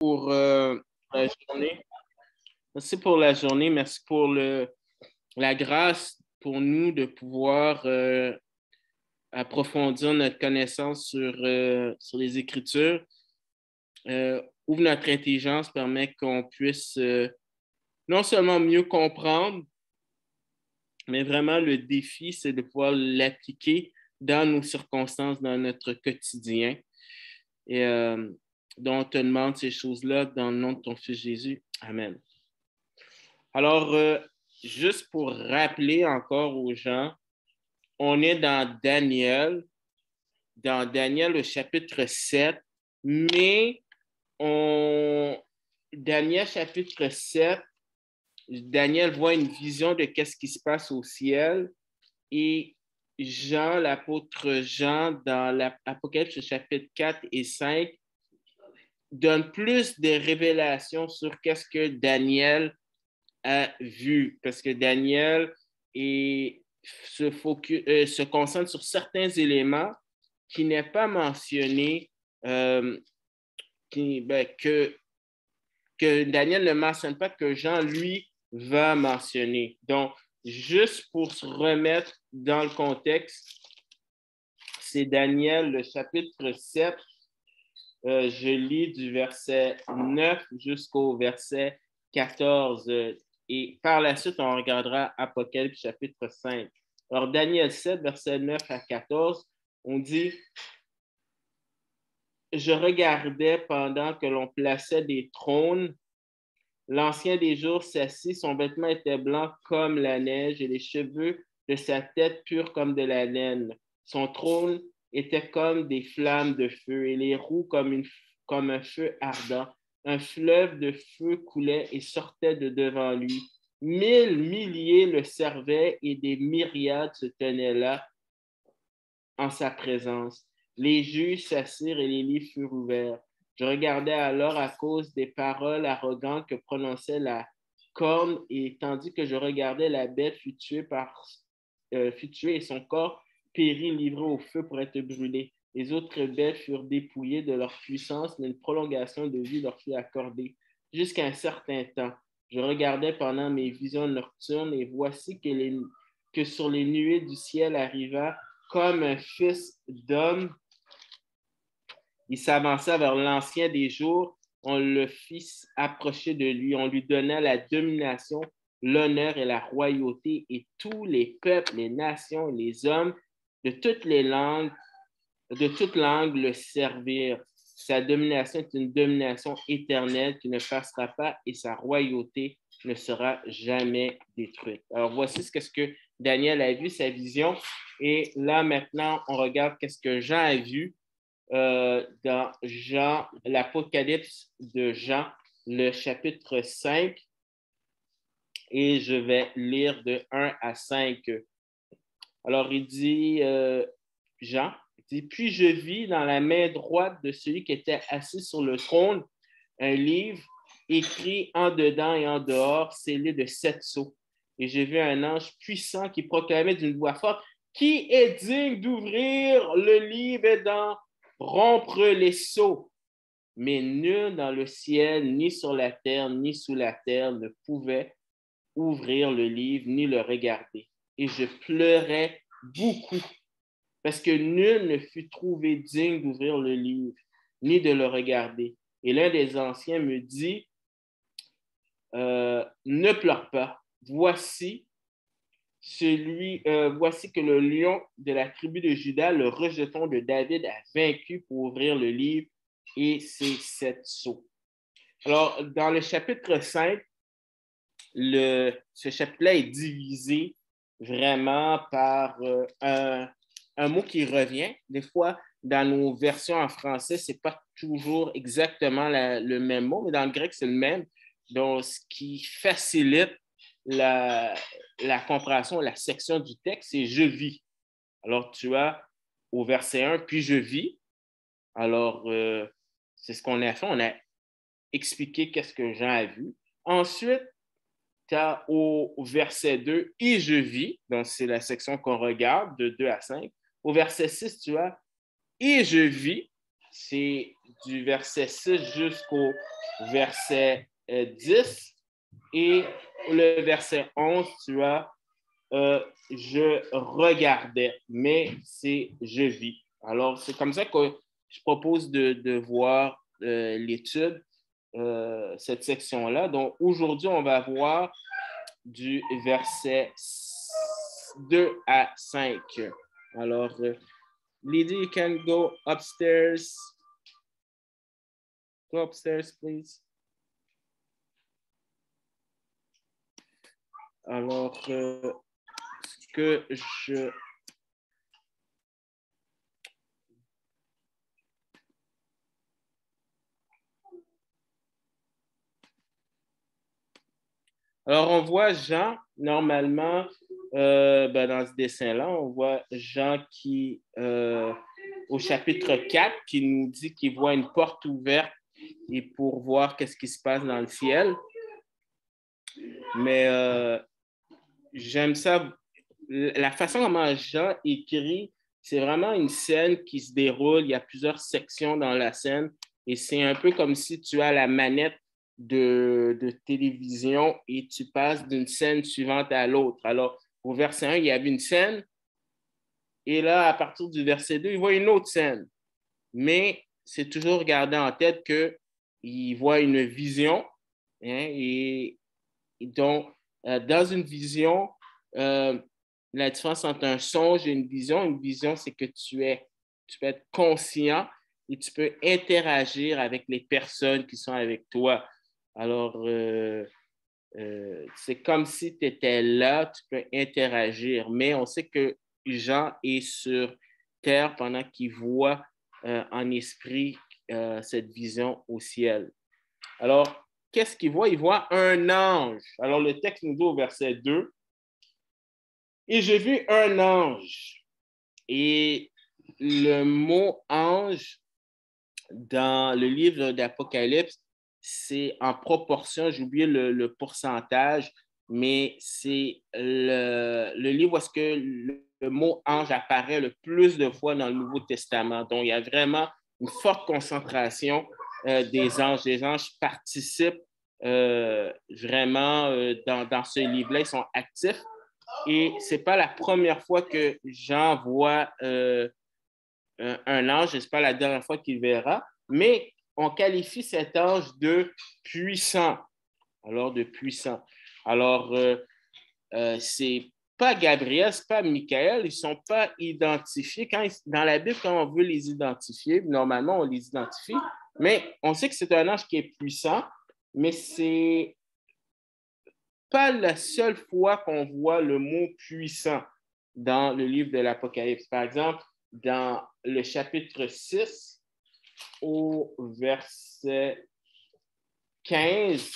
pour la journée. Merci pour la journée. Merci pour la grâce pour nous de pouvoir approfondir notre connaissance sur les Écritures. Ouvre notre intelligence, permet qu'on puisse non seulement mieux comprendre, mais vraiment le défi, c'est de pouvoir l'appliquer dans nos circonstances, dans notre quotidien. Et donc, on te demande ces choses-là dans le nom de ton Fils Jésus. Amen. Alors, juste pour rappeler encore aux gens, on est dans Daniel le chapitre 7, mais Daniel chapitre 7, Daniel voit une vision de qu'est-ce qui se passe au ciel et Jean, l'apôtre Jean, dans l'Apocalypse chapitre 4 et 5, donne plus de révélations sur qu'est-ce que Daniel a vu, parce que Daniel se concentre sur certains éléments qui n'est pas mentionné, que Daniel ne mentionne pas, que Jean, lui, va mentionner. Donc, juste pour se remettre dans le contexte, c'est Daniel, le chapitre 7. Je lis du verset 9 jusqu'au verset 14. Et par la suite, on regardera Apocalypse chapitre 5. Alors, Daniel 7, verset 9 à 14, on dit « Je regardais pendant que l'on plaçait des trônes. L'Ancien des jours s'assit, son vêtement était blanc comme la neige et les cheveux de sa tête purs comme de la laine. Son trône était comme des flammes de feu et les roues comme un feu ardent. Un fleuve de feu coulait et sortait de devant lui. 1000 milliers le servaient et des myriades se tenaient là en sa présence. Les juges s'assirent et les livres furent ouverts. Je regardais alors à cause des paroles arrogantes que prononçait la corne, et tandis que je regardais, la bête fut tuée et son corps périt, livré au feu pour être brûlé. Les autres bêtes furent dépouillées de leur puissance, mais une prolongation de vie leur fut accordée jusqu'à un certain temps. Je regardais pendant mes visions nocturnes, et voici que sur les nuées du ciel arriva comme un fils d'homme. Il s'avança vers l'Ancien des jours. On le fit approcher de lui. On lui donna la domination, l'honneur et la royauté, et tous les peuples, les nations, les hommes de toutes les langues, de toute langue le servirent. Sa domination est une domination éternelle qui ne passera pas, et sa royauté ne sera jamais détruite. Alors, voici ce que Daniel a vu, sa vision. Et là, maintenant, on regarde qu'est-ce que Jean a vu dans l'Apocalypse de Jean, le chapitre 5. Et je vais lire de 1 à 5. Alors, il dit, Jean, il dit, « Puis je vis dans la main droite de celui qui était assis sur le trône un livre écrit en dedans et en dehors, scellé de 7 sceaux. Et j'ai vu un ange puissant qui proclamait d'une voix forte, « Qui est digne d'ouvrir le livre et d'en rompre les sceaux? » Mais nul dans le ciel, ni sur la terre, ni sous la terre ne pouvait ouvrir le livre, ni le regarder. Et je pleurais beaucoup, parce que nul ne fut trouvé digne d'ouvrir le livre, ni de le regarder. Et l'un des anciens me dit, ne pleure pas, voici que le lion de la tribu de Juda, le rejeton de David, a vaincu pour ouvrir le livre et ses 7 sceaux. Alors, dans le chapitre 5, ce chapitre-là est divisé vraiment par un mot qui revient. Des fois, dans nos versions en français, ce n'est pas toujours exactement le même mot, mais dans le grec, c'est le même. Donc, ce qui facilite la compréhension, la section du texte, c'est « je vis ». Alors, tu as au verset 1, « puis je vis ». Alors, c'est ce qu'on a fait. On a expliqué qu'est-ce que Jean a vu. Ensuite, tu as au verset 2, « et je vis ». Donc, c'est la section qu'on regarde de 2 à 5. Au verset 6, tu as « et je vis ». C'est du verset 6 jusqu'au verset 10. Et le verset 11, tu as je regardais, mais c'est je vis. Alors, c'est comme ça que je propose de voir l'étude, cette section-là. Donc, aujourd'hui, on va voir du verset 2 à 5. Alors, Lydie, you can go upstairs. Go upstairs, please. Alors, que je... Alors, on voit Jean, normalement, dans ce dessin-là, on voit Jean qui, au chapitre 4, qui nous dit qu'il voit une porte ouverte et pour voir qu'est-ce qui se passe dans le ciel. Mais j'aime ça. La façon dont Jean écrit, c'est vraiment une scène qui se déroule. Il y a plusieurs sections dans la scène et c'est un peu comme si tu as la manette de télévision et tu passes d'une scène suivante à l'autre. Alors, au verset 1, il y avait une scène et là, à partir du verset 2, il voit une autre scène. Mais c'est toujours garder en tête qu'il voit une vision, hein, et donc, dans une vision, la différence entre un songe et une vision, c'est que tu peux être conscient et tu peux interagir avec les personnes qui sont avec toi. Alors, c'est comme si tu étais là, tu peux interagir, mais on sait que Jean est sur terre pendant qu'il voit en esprit cette vision au ciel. Alors, qu'est-ce qu'il voit? Il voit un ange. Alors, le texte nous dit au verset 2, « Et j'ai vu un ange. » Et le mot ange, dans le livre d'Apocalypse, c'est en proportion, j'ai oublié le pourcentage, mais c'est le livre où est-ce que le mot ange apparaît le plus de fois dans le Nouveau Testament. Donc, il y a vraiment une forte concentration des anges. Les anges participent vraiment dans ce livre-là. Ils sont actifs. Et ce n'est pas la première fois que Jean voit un ange, et ce n'est pas la dernière fois qu'il verra, mais on qualifie cet ange de puissant. Alors, de puissant. Alors, c'est pas Gabriel, c'est pas Michael, ils ne sont pas identifiés. Dans la Bible, quand on veut les identifier, normalement, on les identifie, mais on sait que c'est un ange qui est puissant, mais c'est pas la seule fois qu'on voit le mot puissant dans le livre de l'Apocalypse. Par exemple, dans le chapitre 6, au verset 15,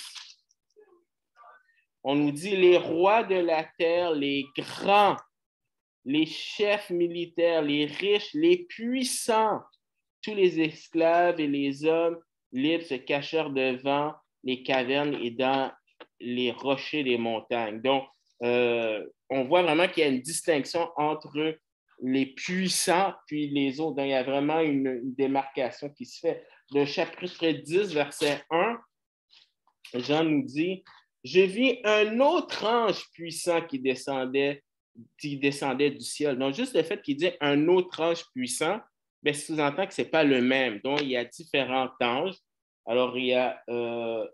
on nous dit « Les rois de la terre, les grands, les chefs militaires, les riches, les puissants, tous les esclaves et les hommes libres se cachèrent devant les cavernes et dans les rochers des montagnes. » Donc, on voit vraiment qu'il y a une distinction entre les puissants puis les autres. Donc, il y a vraiment une démarcation qui se fait. Le chapitre 10, verset 1, Jean nous dit « Je vis un autre ange puissant qui descendait du ciel. » Donc, juste le fait qu'il dit un autre ange puissant, bien, sous-entend que ce n'est pas le même. Donc, il y a différents anges. Alors, il y a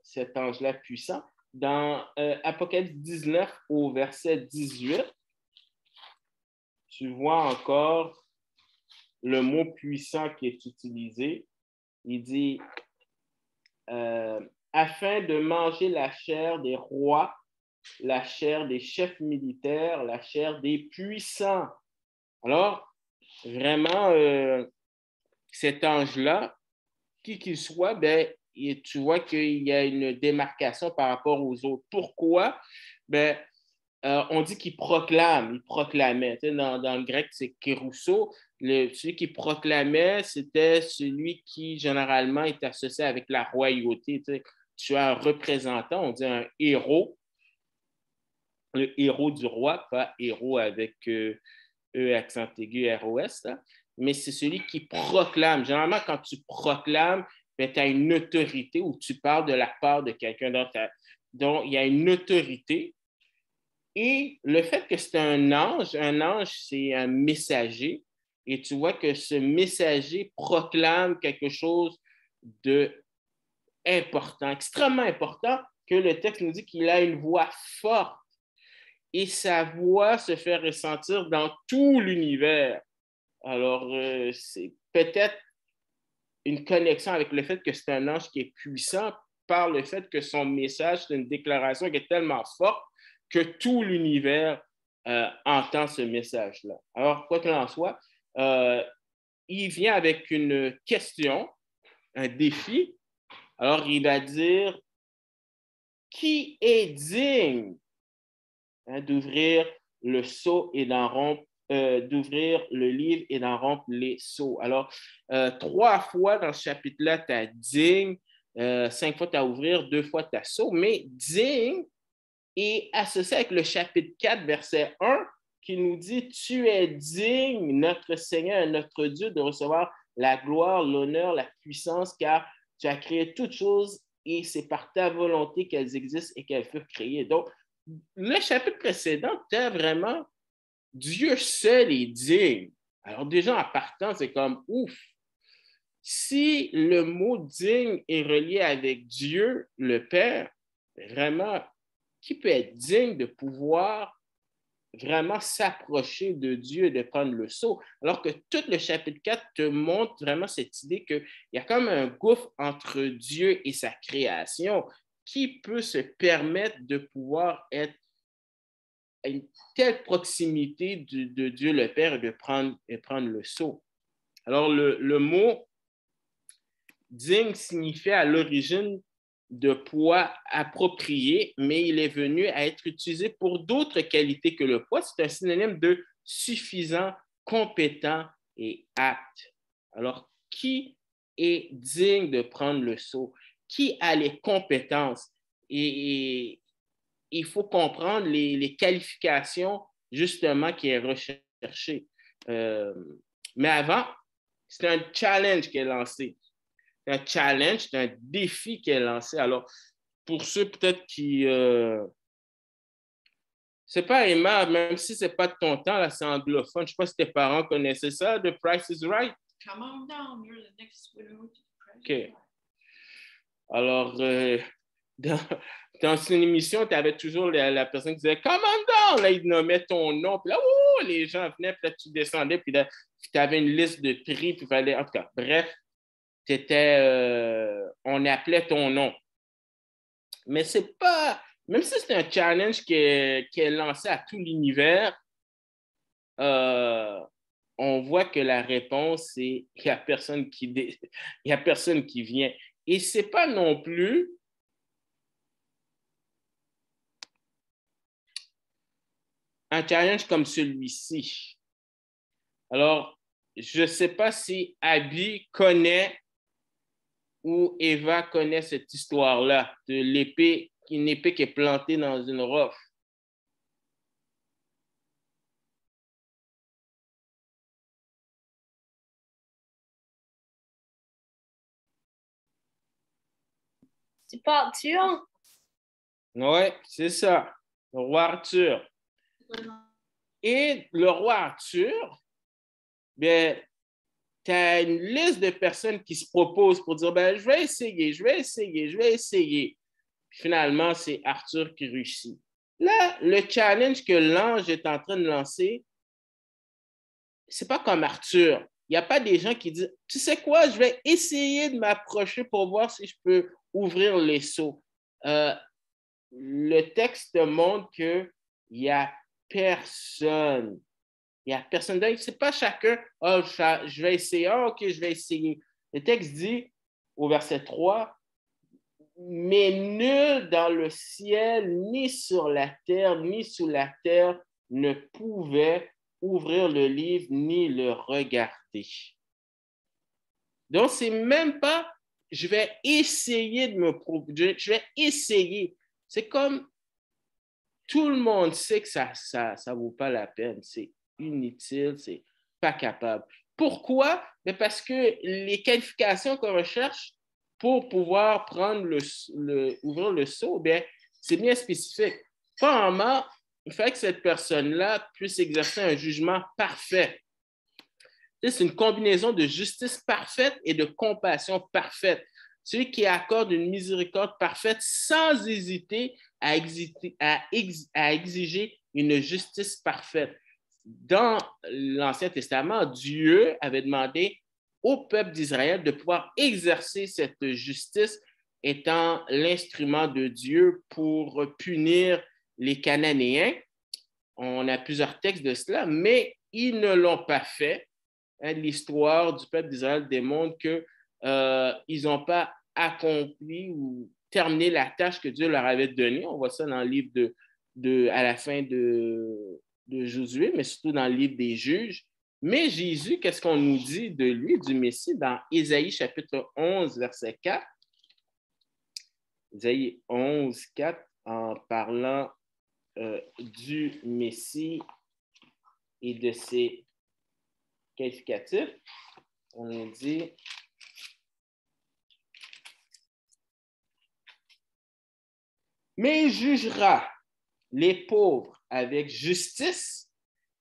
cet ange-là puissant. Dans Apocalypse 19, au verset 18, tu vois encore le mot puissant qui est utilisé. Il dit afin de manger la chair des rois, la chair des chefs militaires, la chair des puissants. Alors, vraiment, cet ange-là, qui qu'il soit, ben, tu vois qu'il y a une démarcation par rapport aux autres. Pourquoi? Ben, on dit qu'il proclame, il proclamait. Tu sais, dans le grec, c'est kérousso. Celui qui proclamait, c'était celui qui, généralement, est associé avec la royauté. Tu as un représentant, on dit un héros, le héros du roi, pas héros avec E, accent aigu, ROS, là. Mais c'est celui qui proclame. Généralement, quand tu proclames, ben, tu as une autorité ou tu parles de la part de quelqu'un d'autre. Donc, il y a une autorité. Et le fait que c'est un ange, c'est un messager. Et tu vois que ce messager proclame quelque chose d'important, extrêmement important, que le texte nous dit qu'il a une voix forte et sa voix se fait ressentir dans tout l'univers. Alors, c'est peut-être une connexion avec le fait que c'est un ange qui est puissant par le fait que son message, c'est une déclaration qui est tellement forte que tout l'univers entend ce message-là. Alors, quoi qu'il en soit, il vient avec une question, un défi. Alors, il va dire, qui est digne d'ouvrir le seau et d'en rompre, d'ouvrir le livre et d'en rompre les seaux. Alors, 3 fois dans ce chapitre-là, tu as digne, 5 fois tu as ouvrir, 2 fois tu as seau, mais digne est associé avec le chapitre 4, verset 1, qui nous dit, tu es digne, notre Seigneur et notre Dieu, de recevoir la gloire, l'honneur, la puissance, car tu as créé toutes choses et c'est par ta volonté qu'elles existent et qu'elles furent créées. Donc, le chapitre précédent, tu as vraiment Dieu seul est digne. Alors déjà, en partant, c'est comme ouf. Si le mot digne est relié avec Dieu, le Père, vraiment, qui peut être digne de pouvoir vraiment s'approcher de Dieu et de prendre le sceau? Alors que tout le chapitre 4 te montre vraiment cette idée qu'il y a comme un gouffre entre Dieu et sa création. Qui peut se permettre de pouvoir être à une telle proximité de Dieu le Père et prendre le sceau? Alors, le mot digne signifiait à l'origine de poids approprié, mais il est venu à être utilisé pour d'autres qualités que le poids. C'est un synonyme de suffisant, compétent et apte. Alors, qui est digne de prendre le sceau? Qui a les compétences? Et il faut comprendre les qualifications justement qui est recherché. Mais avant, c'est un challenge qui est lancé. C'est un challenge, c'est un défi qui est lancé. Alors, pour ceux peut-être qui... c'est pas aimable, même si c'est pas de ton temps, là, c'est anglophone. Je sais pas si tes parents connaissaient ça, The Price is Right. Come on down, you're the next winner. OK. Alors, dans, dans une émission, tu avais toujours la personne qui disait « Come on down! » Là, il nommait ton nom. Puis là, oh, les gens venaient, puis là, tu descendais, puis là, tu avais une liste de prix, puis il fallait... En tout cas, bref, on appelait ton nom. Mais c'est pas... Même si c'est un challenge qui est lancé à tout l'univers, on voit que la réponse, c'est il n'y a personne qui vient. Et c'est pas non plus un challenge comme celui-ci. Alors, je ne sais pas si Abby connaît ou Eva connaît cette histoire-là de l'épée, une épée qui est plantée dans une roche. C'est pas Arthur? Oui, c'est ça, le roi Arthur. Et le roi Arthur, bien, tu as une liste de personnes qui se proposent pour dire, ben, je vais essayer. Finalement, c'est Arthur qui réussit. Là, le challenge que l'ange est en train de lancer, c'est pas comme Arthur. Il n'y a pas des gens qui disent, tu sais quoi, je vais essayer de m'approcher pour voir si je peux ouvrir les seaux. Le texte montre qu'il n'y a personne. Il n'y a personne d'autre. Ce n'est pas chacun, oh, je vais essayer, oh, OK, je vais essayer. Le texte dit au verset 3, mais nul dans le ciel, ni sur la terre, ni sous la terre ne pouvait ouvrir le livre ni le regarder. Donc, c'est même pas, je vais essayer de me prouver, je vais essayer. C'est comme, tout le monde sait que ça vaut pas la peine, c'est inutile, c'est pas capable. Pourquoi? Mais parce que les qualifications qu'on recherche pour pouvoir ouvrir le seau, bien, c'est bien spécifique. Premièrement, il fallait que cette personne-là puisse exercer un jugement parfait. C'est une combinaison de justice parfaite et de compassion parfaite. Celui qui accorde une miséricorde parfaite sans hésiter à exiger une justice parfaite. Dans l'Ancien Testament, Dieu avait demandé au peuple d'Israël de pouvoir exercer cette justice étant l'instrument de Dieu pour punir les Cananéens. On a plusieurs textes de cela, mais ils ne l'ont pas fait. L'histoire du peuple d'Israël démontre qu'ils n'ont pas accompli ou terminé la tâche que Dieu leur avait donnée. On voit ça dans le livre à la fin de Josué, mais surtout dans le livre des Juges. Mais Jésus, qu'est-ce qu'on nous dit de lui, du Messie, dans Ésaïe chapitre 11, verset 4? Ésaïe 11, 4, en parlant du Messie et de ses qualificatifs, on nous dit « Mais il jugera les pauvres avec justice,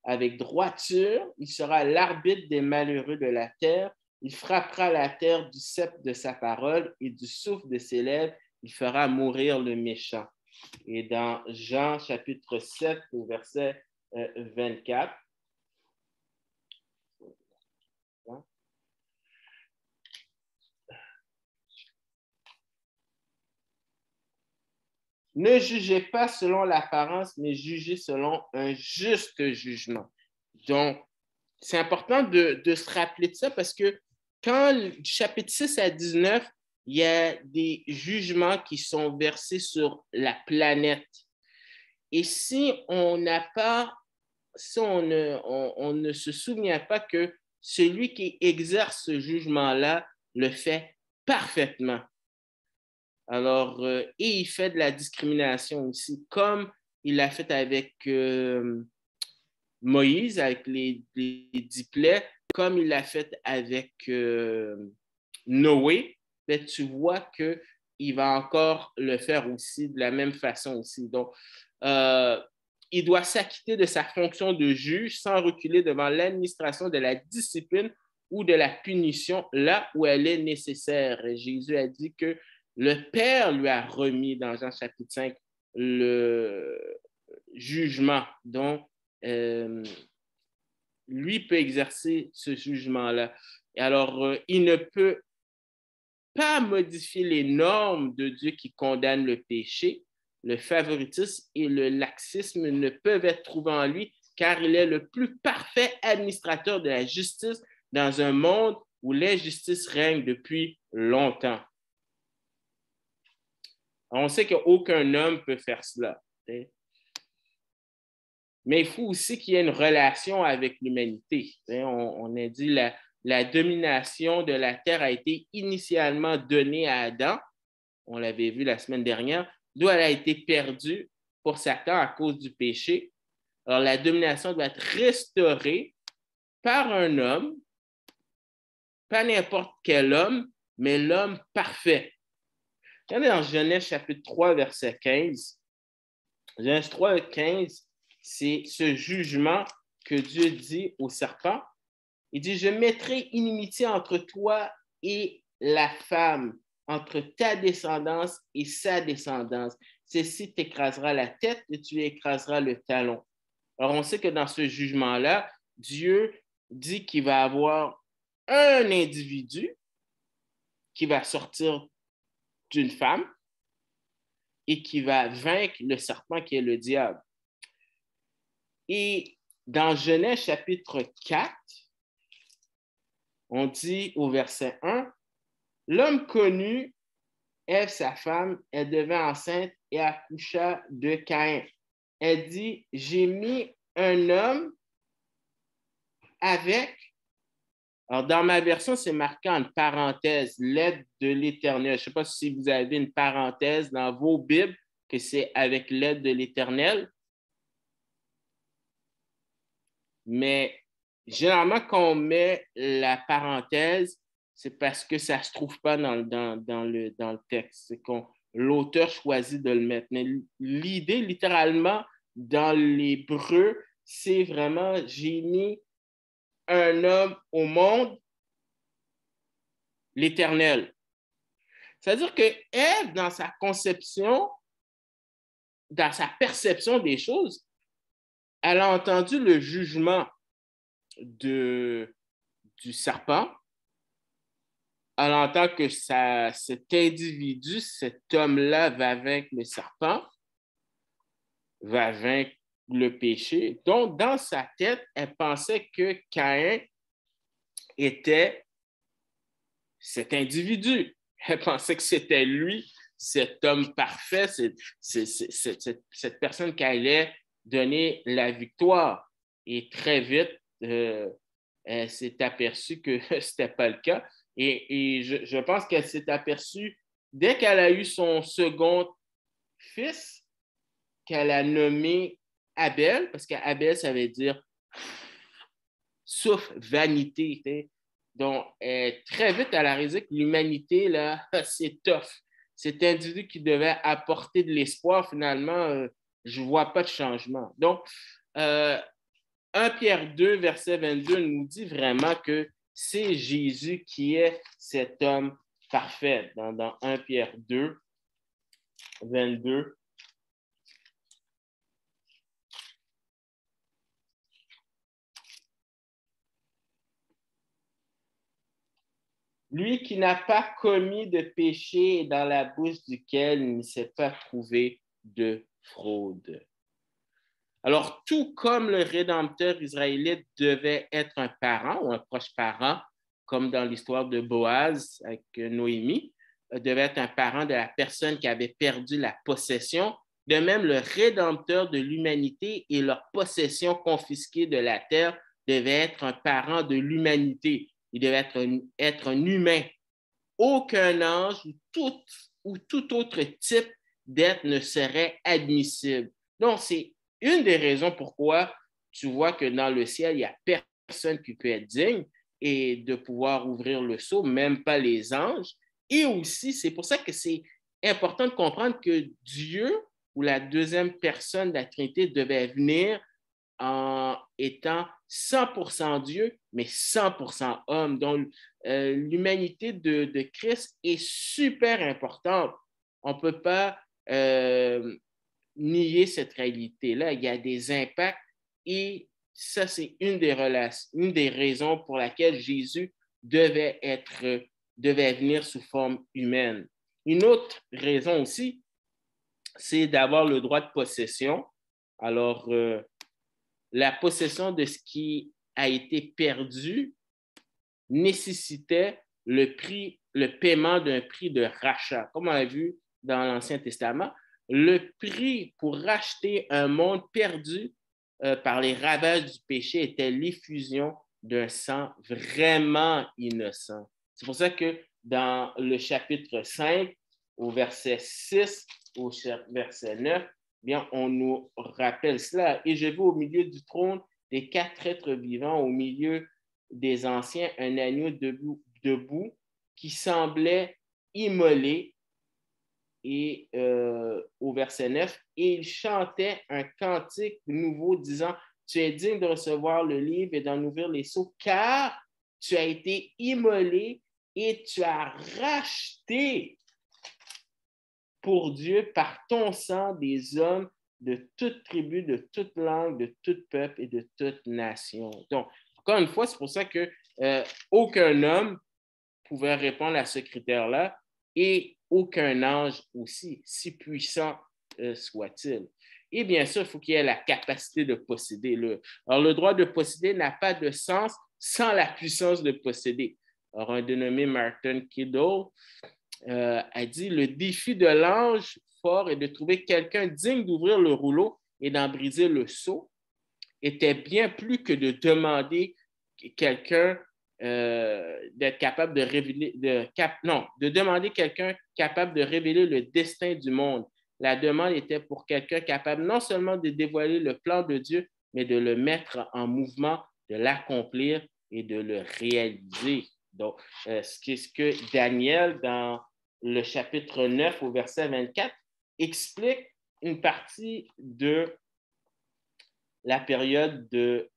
avec droiture, il sera l'arbitre des malheureux de la terre, il frappera la terre du sceptre de sa parole et du souffle de ses lèvres, il fera mourir le méchant. » Et dans Jean chapitre 7 au verset 24, ne jugez pas selon l'apparence, mais jugez selon un juste jugement. Donc, c'est important de se rappeler de ça parce que quand du chapitre 6 à 19, il y a des jugements qui sont versés sur la planète. Et si on n'a pas, si on ne se souvient pas que celui qui exerce ce jugement-là le fait parfaitement. Alors, et il fait de la discrimination aussi, comme il l'a fait avec Moïse, avec les 10 plaies, comme il l'a fait avec Noé. Mais tu vois qu'il va encore le faire aussi de la même façon aussi. Donc, il doit s'acquitter de sa fonction de juge sans reculer devant l'administration de la discipline ou de la punition là où elle est nécessaire. Et Jésus a dit que le Père lui a remis dans Jean chapitre 5 le jugement. Donc, lui peut exercer ce jugement-là. Et alors, il ne peut pas modifier les normes de Dieu qui condamnent le péché. Le favoritisme et le laxisme ne peuvent être trouvés en lui car il est le plus parfait administrateur de la justice dans un monde où l'injustice règne depuis longtemps. On sait qu'aucun homme peut faire cela. Mais il faut aussi qu'il y ait une relation avec l'humanité. On a dit la domination de la terre a été initialement donnée à Adam. On l'avait vu la semaine dernière, d'où elle a été perdue pour Satan à cause du péché. Alors, la domination doit être restaurée par un homme, pas n'importe quel homme, mais l'homme parfait. Regardez dans Genèse chapitre 3, verset 15. Genèse 3, 15, c'est ce jugement que Dieu dit au serpent. Il dit, je mettrai inimitié entre toi et la femme, entre ta descendance et sa descendance. Celle-ci t'écrasera la tête et tu écraseras le talon. Alors, on sait que dans ce jugement-là, Dieu dit qu'il va avoir un individu qui va sortir d'une femme et qui va vaincre le serpent qui est le diable. Et dans Genèse chapitre 4, on dit au verset 1, l'homme connut Ève, sa femme, elle devint enceinte et accoucha de Caïn. Elle dit, j'ai mis un homme avec. Alors, dans ma version, c'est marqué en parenthèse, l'aide de l'Éternel. Je ne sais pas si vous avez une parenthèse dans vos Bibles, que c'est avec l'aide de l'Éternel. Mais généralement, quand on met la parenthèse, c'est parce que ça ne se trouve pas dans le texte. C'est qu'on l'auteur choisit de le mettre. Mais l'idée, littéralement, dans l'hébreu, c'est vraiment, j'ai mis un homme au monde, l'Éternel. C'est-à-dire que Ève, dans sa conception, dans sa perception des choses, elle a entendu le jugement du serpent. Elle entend que cet individu, cet homme-là va vaincre le serpent, va vaincre le péché. Donc, dans sa tête, elle pensait que Caïn était cet individu. Elle pensait que c'était lui, cet homme parfait, cette personne qui allait donner la victoire. Et très vite, elle s'est aperçue que ce n'était pas le cas. Et je pense qu'elle s'est aperçue, dès qu'elle a eu son second fils, qu'elle a nommé Abel, parce qu'Abel, ça veut dire souffle, vanité. Donc, très vite, elle a réalisé que l'humanité, là, c'est tough. Cet individu qui devait apporter de l'espoir, finalement, je ne vois pas de changement. Donc, 1 Pierre 2, verset 22 nous dit vraiment que c'est Jésus qui est cet homme parfait. Dans 1 Pierre 2, 22. Lui qui n'a pas commis de péché et dans la bouche duquel il ne s'est pas trouvé de fraude. Alors, tout comme le Rédempteur israélite devait être un parent ou un proche parent, comme dans l'histoire de Boaz avec Noémie, devait être un parent de la personne qui avait perdu la possession, de même le Rédempteur de l'humanité et leur possession confisquée de la terre devait être un parent de l'humanité. Il devait être un humain. Aucun ange ou tout autre type d'être ne serait admissible. Donc, c'est une des raisons pourquoi tu vois que dans le ciel, il n'y a personne qui peut être digne et de pouvoir ouvrir le sceau, même pas les anges. Et aussi, c'est pour ça que c'est important de comprendre que Dieu ou la deuxième personne de la Trinité devait venir en étant 100% Dieu, mais 100% homme. Donc, l'humanité de Christ est super importante. On ne peut pas nier cette réalité-là. Il y a des impacts et ça, c'est une des raisons pour laquelle Jésus devait venir sous forme humaine. Une autre raison aussi, c'est d'avoir le droit de possession. Alors, la possession de ce qui a été perdu nécessitait le paiement d'un prix de rachat. Comme on a vu dans l'Ancien Testament, le prix pour racheter un monde perdu par les ravages du péché était l'effusion d'un sang vraiment innocent. C'est pour ça que dans le chapitre 5, au verset 6, au verset 9, bien, on nous rappelle cela. Et je vis au milieu du trône des 4 êtres vivants, au milieu des anciens, un agneau debout qui semblait immolé. Et au verset 9, et il chantait un cantique nouveau disant, tu es digne de recevoir le livre et d'en ouvrir les sceaux, car tu as été immolé et tu as racheté pour Dieu par ton sang des hommes de toute tribu, de toute langue, de tout peuple et de toute nation. Donc, encore une fois, c'est pour ça que aucun homme pouvait répondre à ce critère-là et aucun ange aussi, si puissant soit-il. Et bien sûr, il faut qu'il y ait la capacité de posséder. Alors, le droit de posséder n'a pas de sens sans la puissance de posséder. Alors, un dénommé Martin Kiddo a dit, le défi de l'ange fort est de trouver quelqu'un digne d'ouvrir le rouleau et d'en briser le sceau, était bien plus que de demander quelqu'un d'être capable de révéler, de demander quelqu'un capable de révéler le destin du monde. La demande était pour quelqu'un capable non seulement de dévoiler le plan de Dieu, mais de le mettre en mouvement, de l'accomplir et de le réaliser. Donc, ce que Daniel, dans le chapitre 9 au verset 24, explique une partie de la période de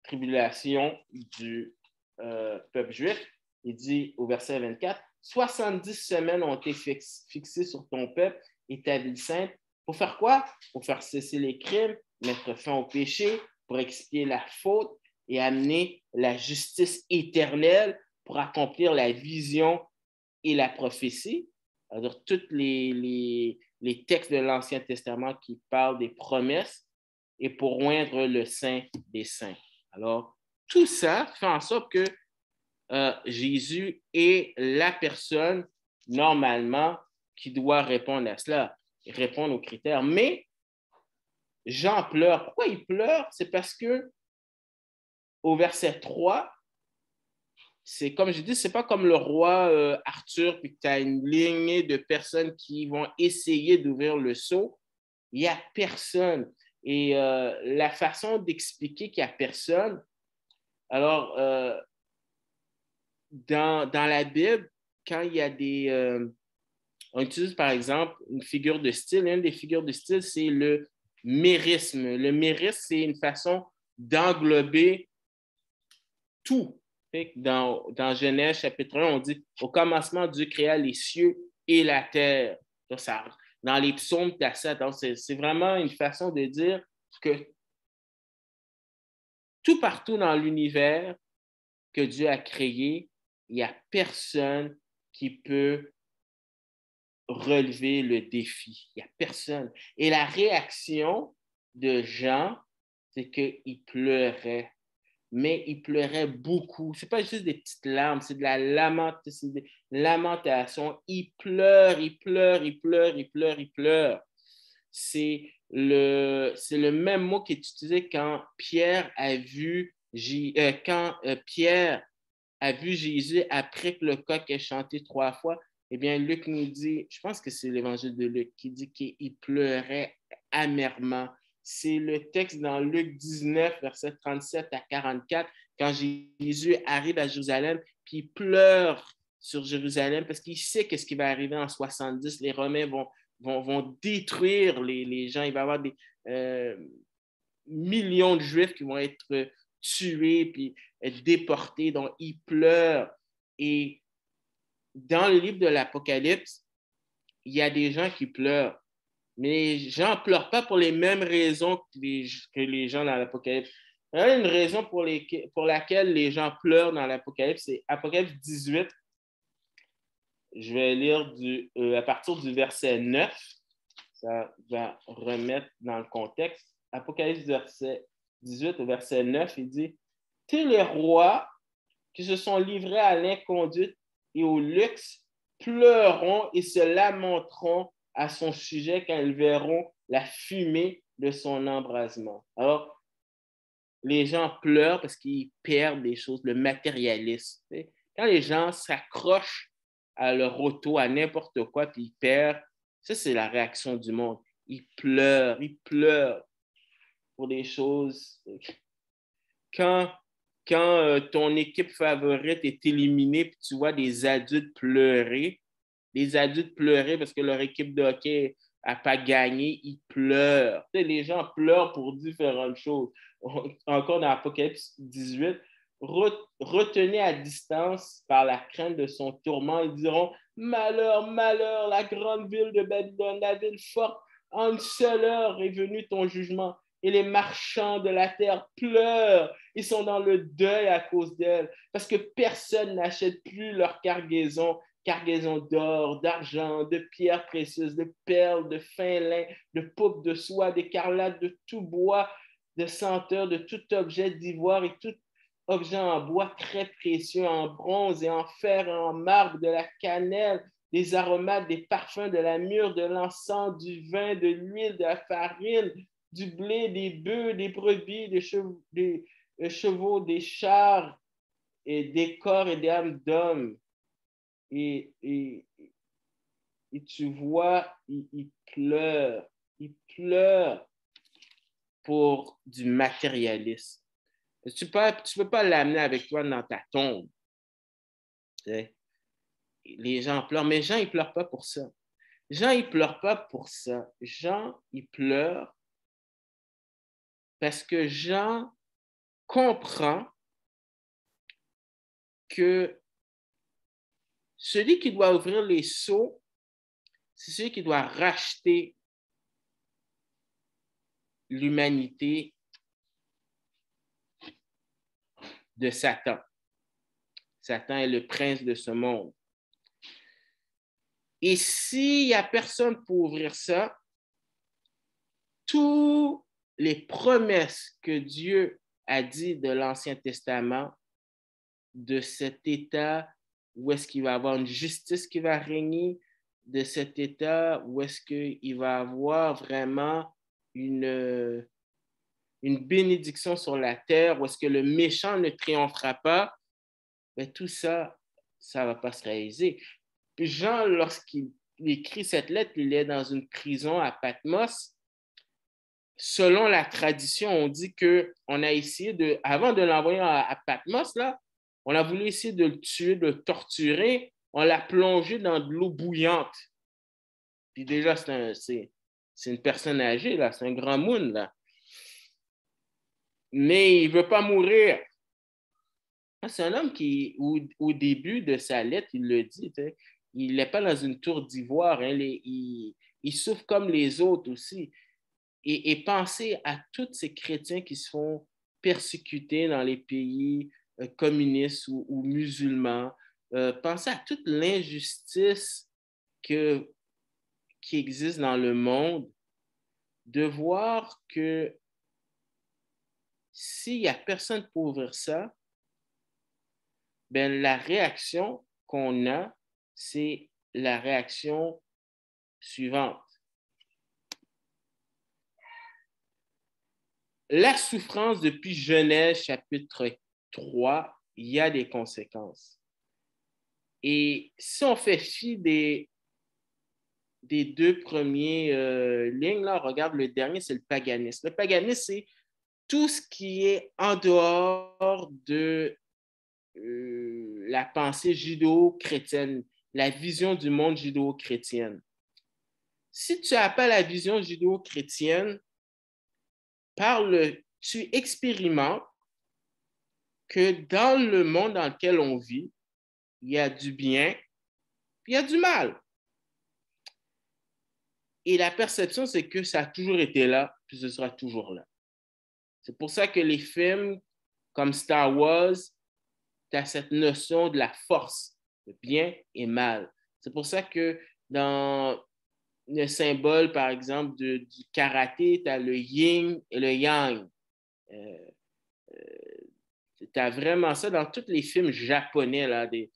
tribulation du peuple juif. Il dit au verset 24, 70 semaines ont été fixées sur ton peuple et ta ville sainte. Pour faire quoi? Pour faire cesser les crimes, mettre fin au péché, pour expier la faute et amener la justice éternelle pour accomplir la vision et la prophétie. Alors, tous les textes de l'Ancien Testament qui parlent des promesses et pour oindre le Saint des Saints. Alors, tout ça fait en sorte que Jésus est la personne, normalement, qui doit répondre à cela, répondre aux critères. Mais Jean pleure. Pourquoi il pleure? C'est parce que au verset 3, c'est comme je dis, c'est pas comme le roi Arthur, puis que tu as une lignée de personnes qui vont essayer d'ouvrir le sceau. Il n'y a personne. Et la façon d'expliquer qu'il n'y a personne, alors, dans la Bible, quand il y a on utilise par exemple une figure de style, une des figures de style, c'est le mérisme. Le mérisme, c'est une façon d'englober tout. Dans Genèse chapitre 1, on dit au commencement, Dieu créa les cieux et la terre. Donc, dans les psaumes, tu as ça. Donc, c'est vraiment une façon de dire que tout partout dans l'univers que Dieu a créé, il n'y a personne qui peut relever le défi. Il n'y a personne. Et la réaction de Jean, c'est qu'il pleurait. Mais il pleurait beaucoup. Ce n'est pas juste des petites larmes, c'est de la lamentation. Il pleure, il pleure, il pleure, il pleure, il pleure. C'est le même mot qui est utilisé quand Pierre a vu, Pierre a vu Jésus après que le coq ait chanté 3 fois. Eh bien, Luc nous dit, je pense que c'est l'évangile de Luc, qui dit qu'il pleurait amèrement. C'est le texte dans Luc 19, versets 37 à 44, quand Jésus arrive à Jérusalem, puis il pleure sur Jérusalem parce qu'il sait qu'est-ce qui va arriver en 70. Les Romains vont détruire les gens. Il va y avoir des millions de Juifs qui vont être tués puis être déportés. Donc, il pleure. Et dans le livre de l'Apocalypse, il y a des gens qui pleurent. Mais les gens ne pleurent pas pour les mêmes raisons que les gens dans l'Apocalypse. Il y a une raison pour laquelle les gens pleurent dans l'Apocalypse, c'est Apocalypse 18. Je vais lire à partir du verset 9. Ça va remettre dans le contexte. Apocalypse verset 18 au verset 9, il dit « Tous les rois qui se sont livrés à l'inconduite et au luxe pleureront et se lamenteront à son sujet quand ils verront la fumée de son embrasement. » Alors, les gens pleurent parce qu'ils perdent des choses, le matérialisme. Quand les gens s'accrochent à leur auto, à n'importe quoi, puis ils perdent, ça, c'est la réaction du monde. Ils pleurent pour des choses. Quand ton équipe favorite est éliminée, puis tu vois des adultes pleurer parce que leur équipe de hockey n'a pas gagné, ils pleurent. Tu sais, les gens pleurent pour différentes choses. Encore dans Apocalypse 18, retenus à distance par la crainte de son tourment, ils diront « Malheur, malheur, la grande ville de Babylone, la ville forte, en une seule heure est venu ton jugement. Et les marchands de la terre pleurent. Ils sont dans le deuil à cause d'elle, parce que personne n'achète plus leur cargaison d'or, d'argent, de pierres précieuses, de perles, de fin lin, de poupes de soie, d'écarlate, de tout bois, de senteur, de tout objet d'ivoire et tout objet en bois très précieux, en bronze et en fer et en marbre, de la cannelle, des aromates, des parfums, de la myrrhe, de l'encens, du vin, de l'huile, de la farine, du blé, des bœufs, des brebis, des chevaux, des chars, et des corps et des âmes d'hommes. Et tu vois, il pleure pour du matérialisme. Tu peux pas l'amener avec toi dans ta tombe. Les gens pleurent, mais Jean, il ne pleure pas pour ça. Jean, il ne pleure pas pour ça. Jean, il pleure parce que Jean comprend que celui qui doit ouvrir les sceaux, c'est celui qui doit racheter l'humanité de Satan. Satan est le prince de ce monde. Et s'il n'y a personne pour ouvrir ça, toutes les promesses que Dieu a dit de l'Ancien Testament, de cet état où est-ce qu'il va y avoir une justice qui va régner, de cet état où est-ce qu'il va y avoir vraiment une bénédiction sur la terre, où est-ce que le méchant ne triomphera pas, bien, tout ça, ça ne va pas se réaliser. Puis Jean, lorsqu'il écrit cette lettre, il est dans une prison à Patmos. Selon la tradition, on dit qu'on a essayé de, avant de l'envoyer à Patmos, là, on a voulu essayer de le tuer, de le torturer, on l'a plongé dans de l'eau bouillante. Puis déjà, c'est une personne âgée, là, c'est un grand moun, là. Mais il ne veut pas mourir. C'est un homme qui, au début de sa lettre, il le dit, il n'est pas dans une tour d'ivoire, hein, il souffre comme les autres aussi. Et pensez à tous ces chrétiens qui se font persécuter dans les pays communistes ou musulmans. Pensez à toute l'injustice qui existe dans le monde, de voir que s'il n'y a personne pour ouvrir ça, ben, la réaction qu'on a, c'est la réaction suivante. La souffrance depuis Genèse chapitre 3, il y a des conséquences. Et si on fait fi des deux premières lignes, là, on regarde le dernier, c'est le paganisme. Le paganisme, c'est tout ce qui est en dehors de la pensée judéo-chrétienne, la vision du monde judéo-chrétienne. Si tu n'as pas la vision judéo-chrétienne, tu expérimentes que dans le monde dans lequel on vit, il y a du bien, puis il y a du mal. Et la perception, c'est que ça a toujours été là, puis ce sera toujours là. C'est pour ça que les films comme Star Wars, tu as cette notion de la force, de bien et mal. C'est pour ça que dans le symbole, par exemple, du karaté, tu as le yin et le yang. Tu as vraiment ça dans tous les films japonais, là, des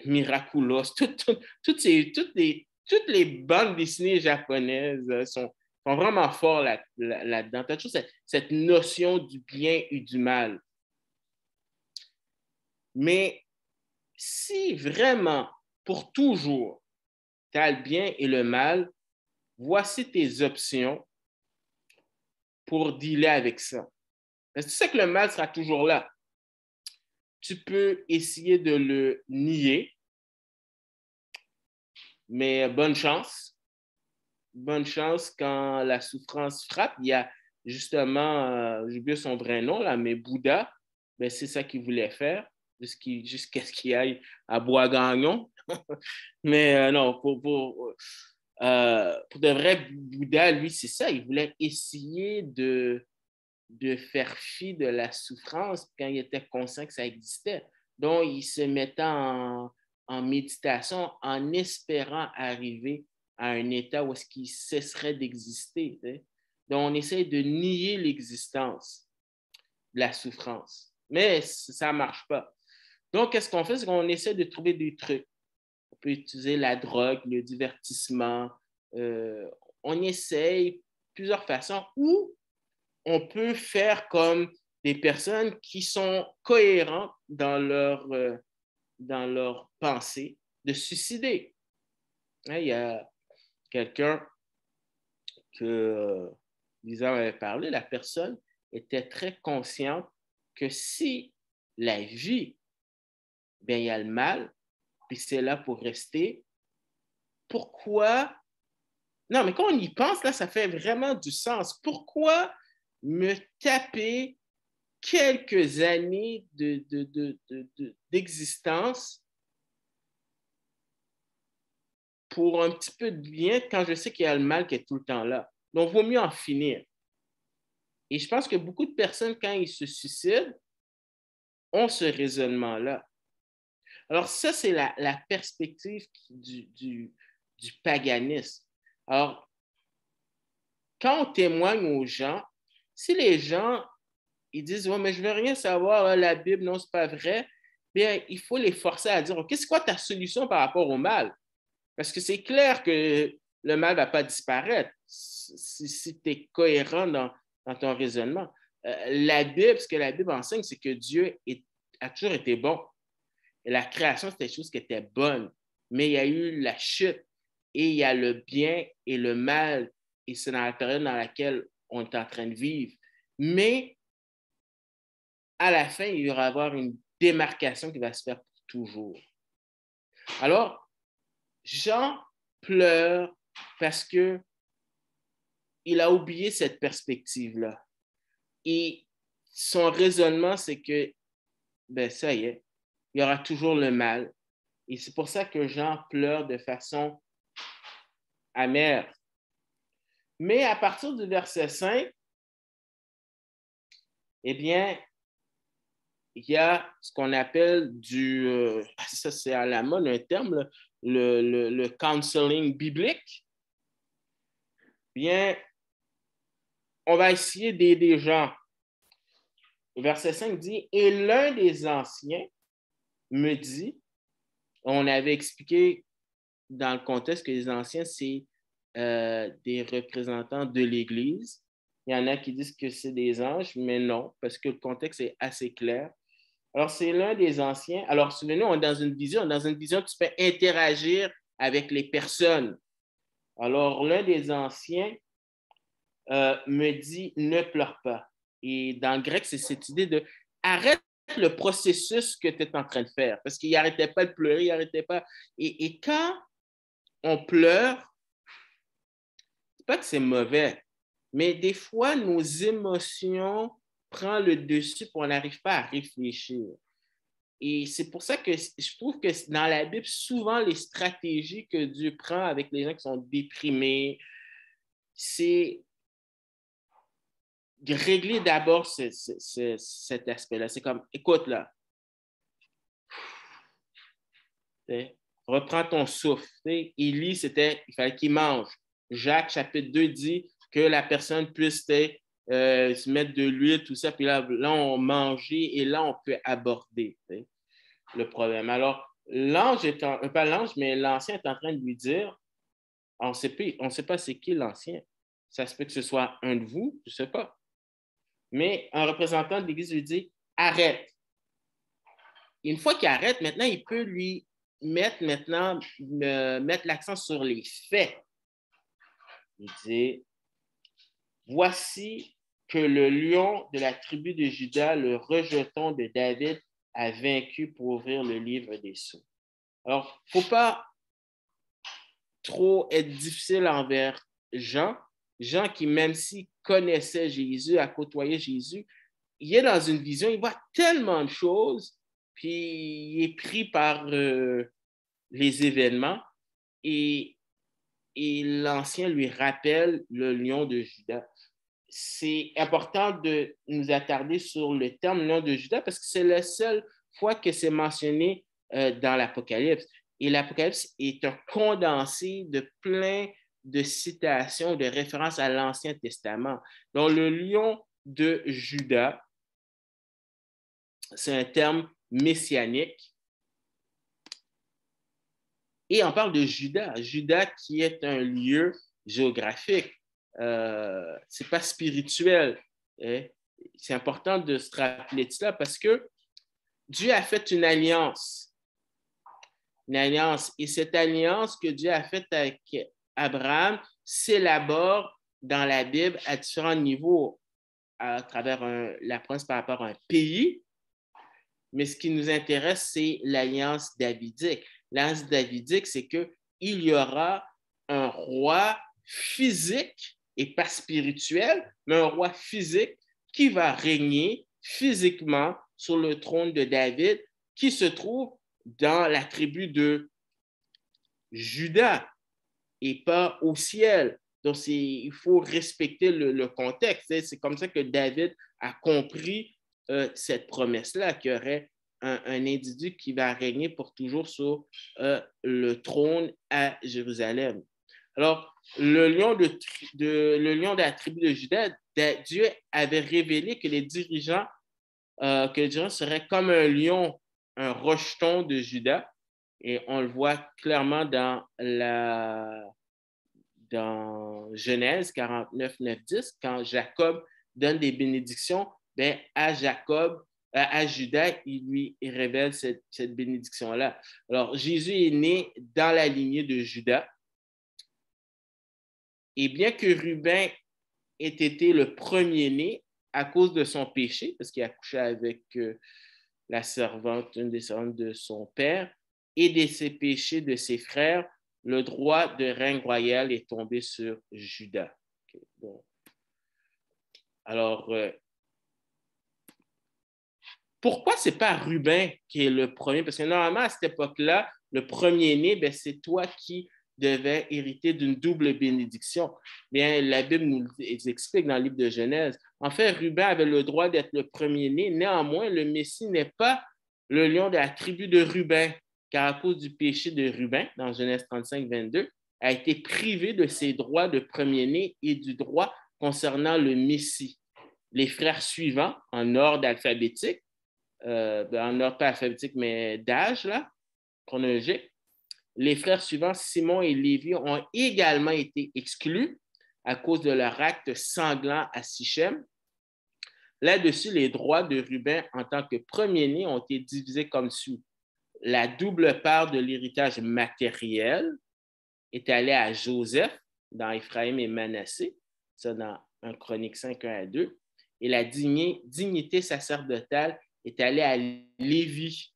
Miraculous, toutes les bandes dessinées japonaises sont vraiment forts là-dedans. Tu as toujours cette notion du bien et du mal. Mais si vraiment, pour toujours, tu as le bien et le mal, voici tes options pour dealer avec ça. Parce que tu sais que le mal sera toujours là. Tu peux essayer de le nier, mais bonne chance. Bonne chance quand la souffrance frappe. Il y a justement, j'ai oublié son vrai nom, là, mais Bouddha, ben, c'est ça qu'il voulait faire jusqu'à ce qu'il aille à Bois-Gagnon. Mais non, pour de vrai, Bouddha, lui, c'est ça. Il voulait essayer de faire fi de la souffrance quand il était conscient que ça existait. Donc, il se mettait en méditation en espérant arriver à un état où est-ce qu'il cesserait d'exister. Donc, on essaie de nier l'existence de la souffrance. Mais ça ne marche pas. Donc, qu'est-ce qu'on fait? C'est qu'on essaie de trouver des trucs. On peut utiliser la drogue, le divertissement. On essaye plusieurs façons où on peut faire comme des personnes qui sont cohérentes dans leur pensée de suicider. Il y a quelqu'un que Lisa avait parlé, la personne était très consciente que si la vie bien, il y a le mal, puis c'est là pour rester. Pourquoi? Non, mais quand on y pense, là, ça fait vraiment du sens. Pourquoi me taper quelques années d'existence pour un petit peu de bien quand je sais qu'il y a le mal qui est tout le temps là? Donc, il vaut mieux en finir. Et je pense que beaucoup de personnes, quand ils se suicident, ont ce raisonnement-là. Alors, ça, c'est la perspective du paganisme. Alors, quand on témoigne aux gens, si les gens ils disent ouais, mais je ne veux rien savoir, la Bible, non, ce n'est pas vrai, bien, il faut les forcer à dire OK, c'est quoi ta solution par rapport au mal? Parce que c'est clair que le mal ne va pas disparaître si tu es cohérent dans ton raisonnement. La Bible, ce que la Bible enseigne, c'est que Dieu a toujours été bon. Et la création, c'était des choses qui étaient bonnes. Mais il y a eu la chute et il y a le bien et le mal. Et c'est dans la période dans laquelle on est en train de vivre. Mais à la fin, il y aura avoir une démarcation qui va se faire pour toujours. Alors, Jean pleure parce que il a oublié cette perspective-là. Et son raisonnement, c'est que, ben ça y est, il y aura toujours le mal. Et c'est pour ça que Jean pleure de façon amère. Mais à partir du verset 5, eh bien, il y a ce qu'on appelle ça c'est à la mode un terme, le counseling biblique. Bien, on va essayer d'aider les gens. Verset 5 dit, « Et l'un des anciens me dit, » on avait expliqué dans le contexte que les anciens, c'est des représentants de l'Église. Il y en a qui disent que c'est des anges, mais non, parce que le contexte est assez clair. Alors, c'est l'un des anciens. Alors, souvenez-vous, on est dans une vision. Dans une vision, tu peux interagir avec les personnes. Alors, l'un des anciens me dit « ne pleure pas ». Et dans le grec, c'est cette idée de « arrête le processus que tu es en train de faire ». Parce qu'il n'arrêtait pas de pleurer, il n'arrêtait pas. Et quand on pleure, c'est pas que c'est mauvais, mais des fois, nos émotions prennent le dessus et on n'arrive pas à réfléchir. Et c'est pour ça que je trouve que dans la Bible, souvent, les stratégies que Dieu prend avec les gens qui sont déprimés, c'est de régler d'abord cet aspect-là. C'est comme, écoute là, reprends ton souffle. Élie, il fallait qu'il mange. Jacques, chapitre 2, dit que la personne puisse se mettre de l'huile, tout ça, puis là, on mangeait et là, on peut aborder le problème. Alors, pas l'ange, mais l'ancien est en train de lui dire, on ne sait pas c'est qui l'ancien. Ça se peut que ce soit un de vous, je ne sais pas. Mais un représentant de l'Église lui dit, arrête. Une fois qu'il arrête, maintenant, il peut lui mettre l'accent sur les faits. Il dit, voici que le lion de la tribu de Juda, le rejeton de David, a vaincu pour ouvrir le livre des sceaux. Alors, il ne faut pas trop être difficile envers Jean. Jean qui, même s'il connaissait Jésus, a côtoyé Jésus, il est dans une vision, il voit tellement de choses, puis il est pris par les événements et l'ancien lui rappelle le lion de Juda. C'est important de nous attarder sur le terme lion de Juda parce que c'est la seule fois que c'est mentionné dans l'Apocalypse. Et l'Apocalypse est un condensé de plein de citations, de références à l'Ancien Testament. Donc, le lion de Juda, c'est un terme messianique. Et on parle de Juda. Juda qui est un lieu géographique. Ce n'est pas spirituel. Hein? C'est important de se rappeler de cela parce que Dieu a fait une alliance. Une alliance. Et cette alliance que Dieu a faite avec Abraham s'élabore dans la Bible à différents niveaux à travers la promesse par rapport à un pays, mais ce qui nous intéresse, c'est l'alliance davidique. L'alliance davidique, c'est qu'il y aura un roi physique et pas spirituel, mais un roi physique qui va régner physiquement sur le trône de David, qui se trouve dans la tribu de Juda et pas au ciel. Donc, il faut respecter le contexte. C'est comme ça que David a compris cette promesse-là, qu'il y aurait un individu qui va régner pour toujours sur le trône à Jérusalem. Alors, le lion de la tribu de Juda, Dieu avait révélé que les dirigeants seraient comme un lion, un rejeton de Juda. Et on le voit clairement dans Genèse 49, 9, 10, quand Jacob donne des bénédictions, ben, à Juda, il lui révèle cette bénédiction-là. Alors, Jésus est né dans la lignée de Juda. Et bien que Ruben ait été le premier-né à cause de son péché, parce qu'il a couché avec la servante, une des servantes de son père, et de ses péchés de ses frères, le droit de règne royal est tombé sur Juda. Okay, bon. Alors, pourquoi ce n'est pas Ruben qui est le premier? Parce que normalement, à cette époque-là, le premier-né, ben, c'est toi qui devais hériter d'une double bénédiction. Bien, la Bible nous explique dans le livre de Genèse. En fait, Ruben avait le droit d'être le premier-né. Néanmoins, le Messie n'est pas le lion de la tribu de Ruben, car à cause du péché de Ruben, dans Genèse 35, 22, a été privé de ses droits de premier-né et du droit concernant le Messie. Les frères suivants, en ordre alphabétique, en ordre pas alphabétique, mais d'âge, là, chronologique, les frères suivants, Simon et Lévi, ont également été exclus à cause de leur acte sanglant à Sichem. Là-dessus, les droits de Ruben en tant que premier-né ont été divisés comme suit. La double part de l'héritage matériel est allée à Joseph dans Éphraïm et Manassé, ça dans 1 Chronique 5, 1 à 2, et la dignité sacerdotale est allée à Lévi.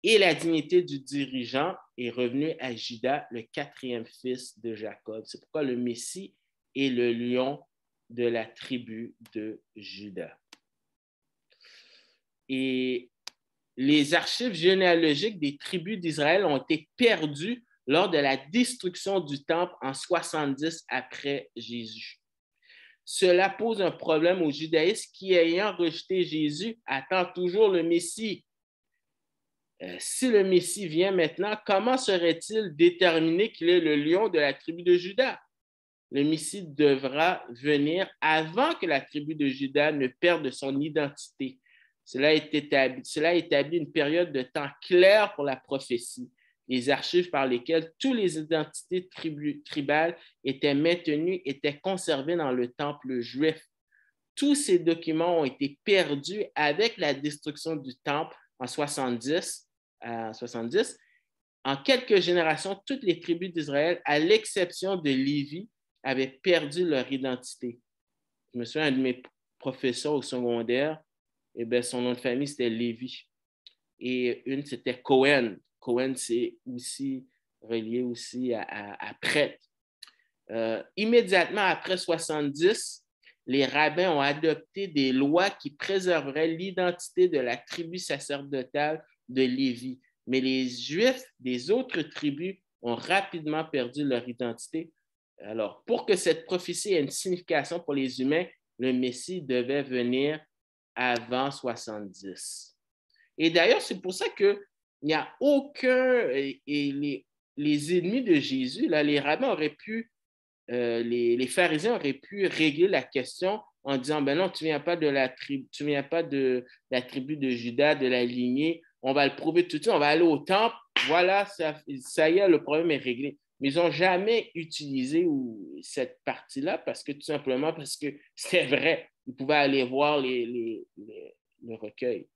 Et la dignité du dirigeant est revenue à Juda, le quatrième fils de Jacob. C'est pourquoi le Messie est le lion de la tribu de Juda. Et les archives généalogiques des tribus d'Israël ont été perdues lors de la destruction du temple en 70 après Jésus. Cela pose un problème aux judaïstes qui, ayant rejeté Jésus, attendent toujours le Messie. Si le Messie vient maintenant, comment serait-il déterminé qu'il est le lion de la tribu de Juda? Le Messie devra venir avant que la tribu de Juda ne perde son identité. Cela établit une période de temps claire pour la prophétie. Les archives par lesquelles toutes les identités tribales étaient maintenues étaient conservées dans le temple juif. Tous ces documents ont été perdus avec la destruction du temple en 70. En quelques générations, toutes les tribus d'Israël, à l'exception de Lévi, avaient perdu leur identité. Je me souviens, un de mes professeurs au secondaire, son nom de famille, c'était Lévi. Et une, c'était Cohen. Cohen, c'est aussi relié aussi à prêtre. Immédiatement après 70, les rabbins ont adopté des lois qui préserveraient l'identité de la tribu sacerdotale de Lévi. Mais les Juifs des autres tribus ont rapidement perdu leur identité. Alors, pour que cette prophétie ait une signification pour les humains, le Messie devait venir avant 70. Et d'ailleurs, c'est pour ça qu'il n'y a aucun... Et les ennemis de Jésus, là, les rabbins auraient pu... les pharisiens auraient pu régler la question en disant, ben non, tu ne viens pas de la tribu de Juda, de la lignée, on va le prouver tout de suite, on va aller au temple, voilà, ça y est, le problème est réglé. Mais ils n'ont jamais utilisé cette partie-là tout simplement parce que c'est vrai, ils pouvaient aller voir le recueil,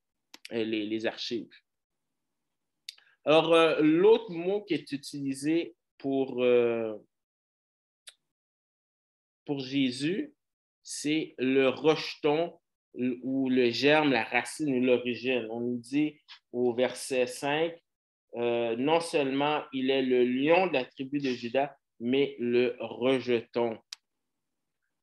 les archives. Alors, l'autre mot qui est utilisé pour Jésus, c'est le rejeton ou le germe, la racine ou l'origine. On nous dit au verset 5, non seulement il est le lion de la tribu de Juda, mais le rejeton.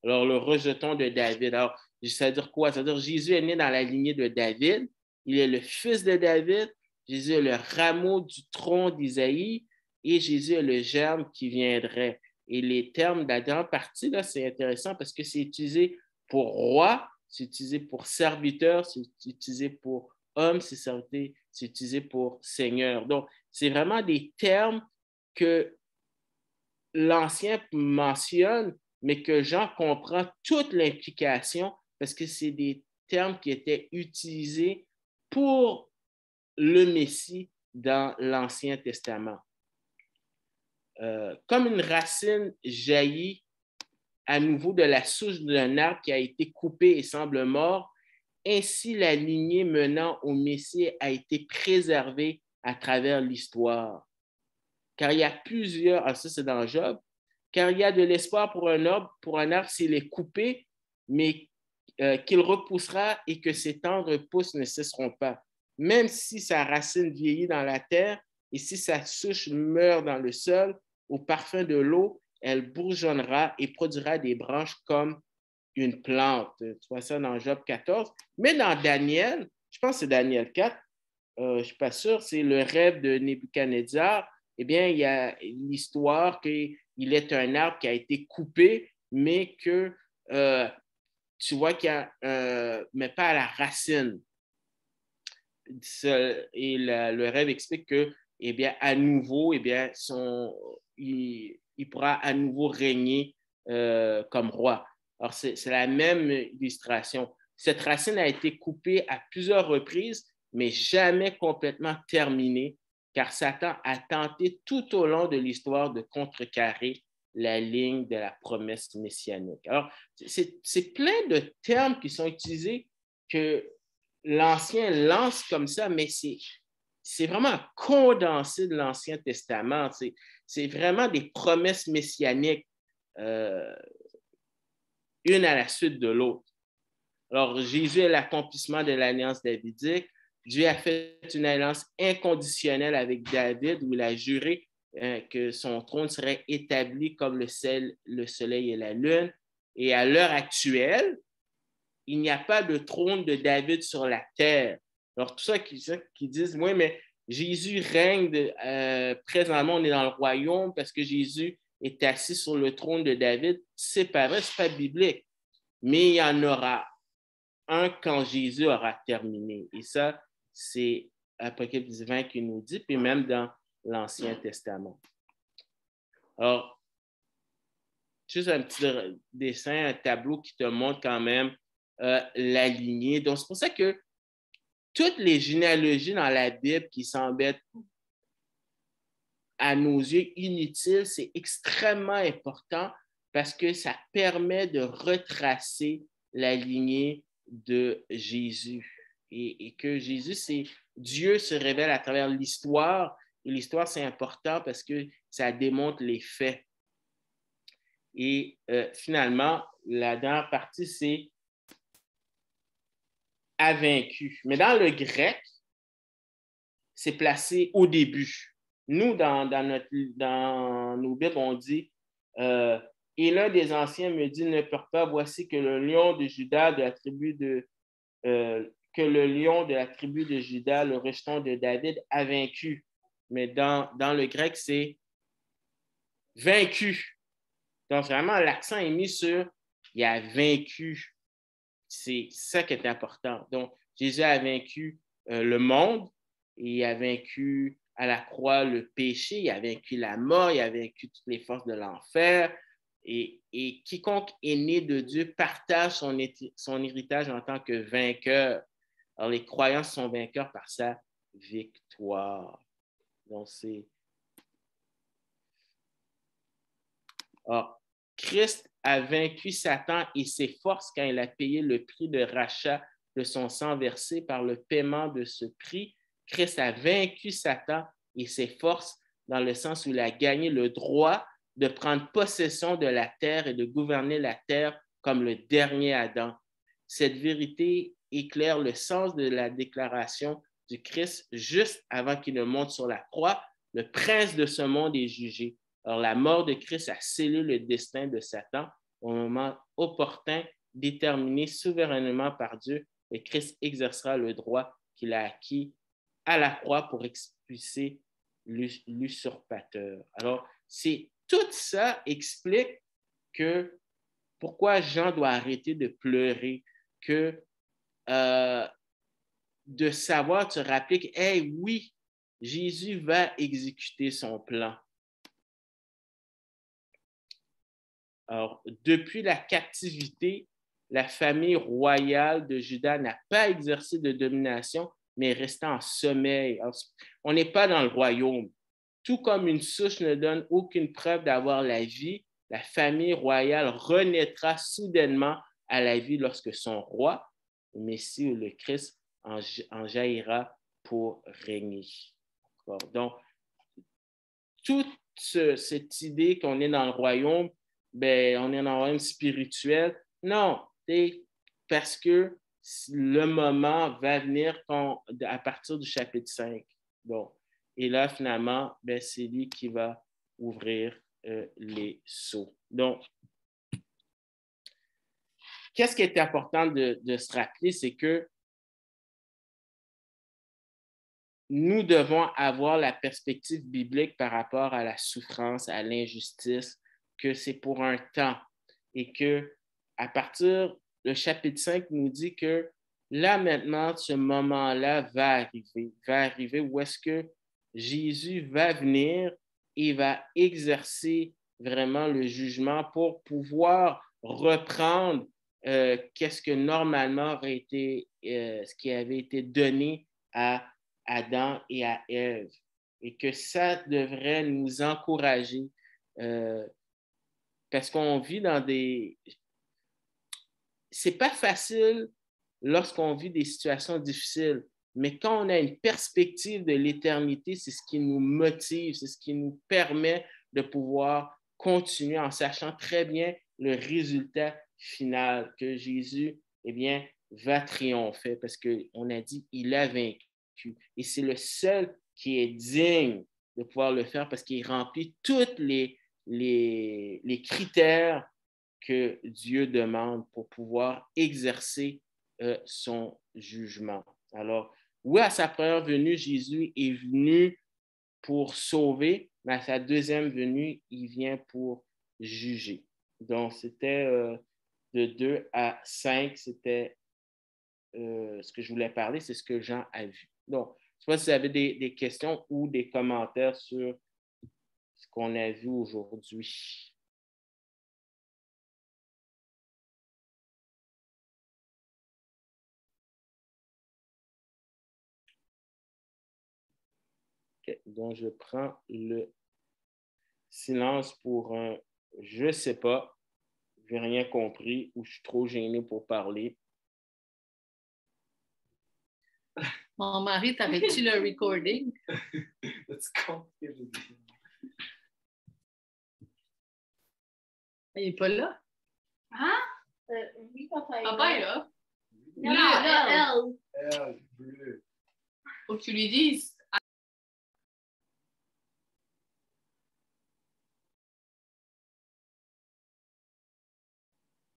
Alors, le rejeton de David. Alors, ça veut dire quoi? Ça veut dire que Jésus est né dans la lignée de David. Il est le fils de David. Jésus est le rameau du tronc d'Isaïe et Jésus est le germe qui viendrait. Et les termes de la dernière partie, là, c'est intéressant parce que c'est utilisé pour roi, c'est utilisé pour serviteur, c'est utilisé pour homme, c'est utilisé pour seigneur. Donc, c'est vraiment des termes que l'Ancien mentionne, mais que Jean comprend toute l'implication parce que c'est des termes qui étaient utilisés pour le Messie dans l'Ancien Testament. Comme une racine jaillit à nouveau de la souche d'un arbre qui a été coupé et semble mort, ainsi la lignée menant au Messie a été préservée à travers l'histoire. Car il y a plusieurs, ça c'est dans Job, car il y a de l'espoir pour un arbre s'il est coupé, mais qu'il repoussera et que ses tendres pousses ne cesseront pas. Même si sa racine vieillit dans la terre et si sa souche meurt dans le sol, au parfum de l'eau, elle bourgeonnera et produira des branches comme une plante. Tu vois ça dans Job 14. Mais dans Daniel, je pense que c'est Daniel 4, je ne suis pas sûr, c'est le rêve de Nebuchadnezzar. Eh bien, il y a l'histoire qu'il est un arbre qui a été coupé, mais que tu vois qu'il y a, mais pas à la racine. Et le rêve explique que, eh bien, à nouveau, eh bien, il pourra à nouveau régner comme roi. Alors, c'est la même illustration. Cette racine a été coupée à plusieurs reprises, mais jamais complètement terminée, car Satan a tenté tout au long de l'histoire de contrecarrer la ligne de la promesse messianique. Alors, c'est plein de termes qui sont utilisés que l'Ancien lance comme ça, mais c'est vraiment un condensé de l'Ancien Testament. C'est vraiment des promesses messianiques, une à la suite de l'autre. Alors, Jésus est l'accomplissement de l'alliance davidique. Dieu a fait une alliance inconditionnelle avec David où il a juré que son trône serait établi comme le soleil et la lune. Et à l'heure actuelle, il n'y a pas de trône de David sur la terre. Alors, tout ça qui disent, oui, mais Jésus règne, présentement, on est dans le royaume parce que Jésus est assis sur le trône de David. C'est pas vrai, c'est pas biblique. Mais il y en aura un quand Jésus aura terminé. Et ça, c'est Apocalypse 20 qui nous dit, puis même dans l'Ancien Testament. Alors, juste un petit dessin, un tableau qui te montre quand même la lignée. Donc, c'est pour ça que toutes les généalogies dans la Bible qui semblent être à nos yeux inutiles, c'est extrêmement important parce que ça permet de retracer la lignée de Jésus. Et que Jésus, c'est Dieu se révèle à travers l'histoire. Et l'histoire, c'est important parce que ça démontre les faits. Et finalement, la dernière partie, c'est a vaincu. Mais dans le grec, c'est placé au début. Nous, dans nos Bibles, on dit et l'un des anciens me dit, ne peur pas, voici que le lion de Juda, de la tribu de Juda, le rejeton de David, a vaincu. Mais dans le grec, c'est vaincu. Donc, vraiment, l'accent est mis sur il a vaincu. C'est ça qui est important. Donc, Jésus a vaincu le monde, et il a vaincu à la croix le péché, il a vaincu la mort, il a vaincu toutes les forces de l'enfer. Et quiconque est né de Dieu partage son héritage en tant que vainqueur. Alors, les croyants sont vainqueurs par sa victoire. Donc, c'est... Alors, Christ a vaincu Satan et ses forces quand il a payé le prix de rachat de son sang versé. Par le paiement de ce prix, Christ a vaincu Satan et ses forces dans le sens où il a gagné le droit de prendre possession de la terre et de gouverner la terre comme le dernier Adam. cette vérité éclaire le sens de la déclaration du Christ juste avant qu'il ne monte sur la croix. Le prince de ce monde est jugé. Alors, la mort de Christ a scellé le destin de Satan au moment opportun, déterminé souverainement par Dieu, et Christ exercera le droit qu'il a acquis à la croix pour expulser l'usurpateur. Alors, tout ça explique que pourquoi Jean doit arrêter de pleurer, que de savoir, te rappeler que, hey, oui, Jésus va exécuter son plan. Alors, depuis la captivité, la famille royale de Juda n'a pas exercé de domination, mais est restée en sommeil. Alors, on n'est pas dans le royaume. Tout comme une souche ne donne aucune preuve d'avoir la vie, la famille royale renaîtra soudainement à la vie lorsque son roi, le Messie ou le Christ, en jaillira pour régner. Donc, toute cette idée qu'on est dans le royaume, ben, on est dans le royaume spirituel, non, parce que le moment va venir à partir du chapitre 5. Donc, et là, finalement, ben, c'est lui qui va ouvrir les sceaux. Donc, qu'est-ce qui est important de se rappeler, c'est que nous devons avoir la perspective biblique par rapport à la souffrance, à l'injustice, que c'est pour un temps et que à partir, le chapitre 5 nous dit que là maintenant, ce moment-là va arriver où est-ce que Jésus va venir et va exercer vraiment le jugement pour pouvoir reprendre qu'est-ce que normalement aurait été, ce qui avait été donné à Adam et à Ève, et que ça devrait nous encourager parce qu'on vit dans des... C'est pas facile lorsqu'on vit des situations difficiles, mais quand on a une perspective de l'éternité, c'est ce qui nous motive, c'est ce qui nous permet de pouvoir continuer en sachant très bien le résultat final, que Jésus, eh bien, va triompher parce qu'on a dit il a vaincu. Et c'est le seul qui est digne de pouvoir le faire parce qu'il remplit tous les critères que Dieu demande pour pouvoir exercer son jugement. Alors, oui, à sa première venue, Jésus est venu pour sauver, mais à sa deuxième venue, il vient pour juger. Donc, c'était de 2 à 5, c'était ce que je voulais parler, c'est ce que Jean a vu. Donc, je ne sais pas si vous avez des questions ou des commentaires sur ce qu'on a vu aujourd'hui. Okay. Donc, je prends le silence pour un « je ne sais pas », je n'ai rien compris ou je suis trop gêné pour parler. Mon mari, t'arrêtes-tu le recording? Il n'est pas là? Hein? Oui, papa est là. Papa est là. Non, elle. Faut que tu lui dises.